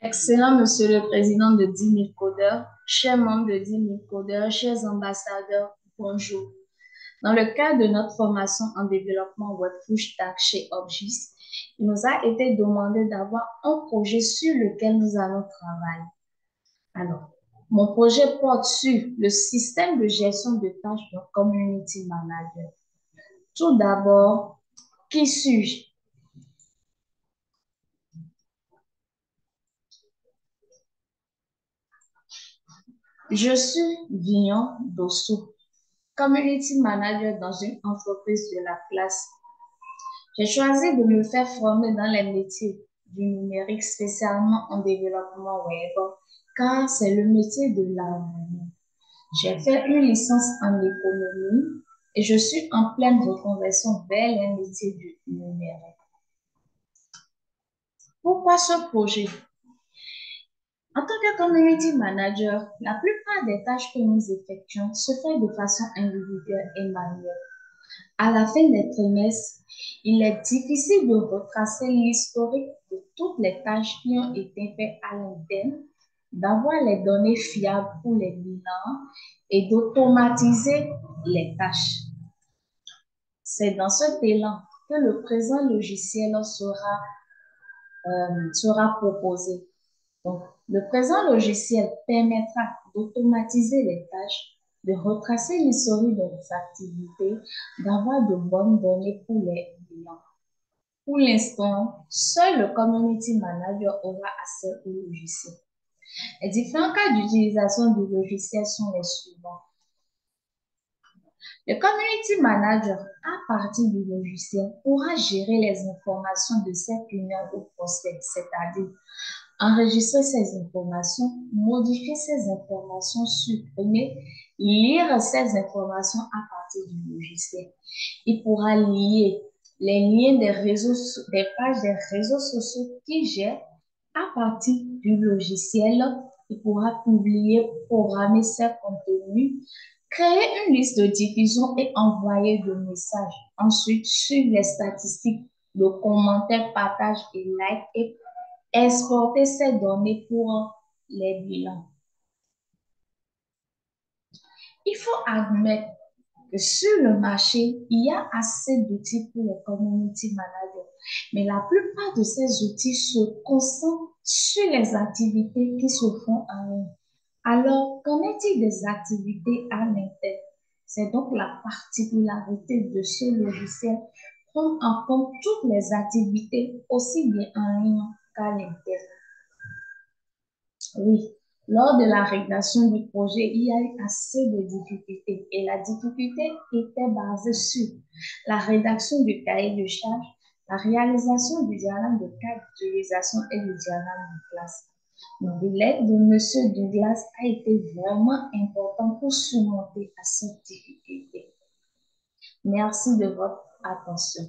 Excellent, Monsieur le Président de 10 000 codeurs, chers membres de 10 000 codeurs, chers ambassadeurs, bonjour. Dans le cadre de notre formation en développement web full stack chez Obgis, il nous a été demandé d'avoir un projet sur lequel nous allons travailler. Alors, mon projet porte sur le système de gestion de tâches de Community Manager. Tout d'abord, qui suis-je? Je suis Vignon Dossou, Community Manager dans une entreprise de la classe. J'ai choisi de me faire former dans les métiers du numérique, spécialement en développement web, car c'est le métier de l'avenir. J'ai fait une licence en économie et je suis en pleine reconversion vers les métiers du numérique. Pourquoi ce projet? En tant que community manager, la plupart des tâches que nous effectuons se font de façon individuelle et manuelle. À la fin des trimestres, il est difficile de retracer l'historique de toutes les tâches qui ont été faites à l'interne, d'avoir les données fiables pour les bilans et d'automatiser les tâches. C'est dans cet élan que le présent logiciel sera proposé. Donc, le présent logiciel permettra d'automatiser les tâches, de retracer l'historique des activités, d'avoir de bonnes données pour les clients. Pour l'instant, seul le Community Manager aura accès au logiciel. Les différents cas d'utilisation du logiciel sont les suivants. Le Community Manager, à partir du logiciel, pourra gérer les informations de ses clients ou prospects, c'est-à-dire enregistrer ces informations, modifier ces informations, supprimer, lire ces informations à partir du logiciel. Il pourra lier les liens des pages des réseaux sociaux qu'il gère à partir du logiciel. Il pourra publier, programmer ses contenus, créer une liste de diffusion et envoyer des messages. Ensuite, suivre les statistiques de commentaires, partages et likes et exporter ces données pour les bilans. Il faut admettre que sur le marché, il y a assez d'outils pour les community managers, mais la plupart de ces outils se concentrent sur les activités qui se font en ligne. Alors, qu'en est-il des activités à l'interne? C'est donc la particularité de ce logiciel, prendre en compte toutes les activités, aussi bien en ligne qu'à l'interne. Oui, lors de la rédaction du projet, il y a eu assez de difficultés et la difficulté était basée sur la rédaction du cahier de charge, la réalisation du diagramme de cas d'utilisation et du diagramme de classe. Donc, l'aide de M. Douglas a été vraiment important pour surmonter à cette difficulté. Merci de votre attention.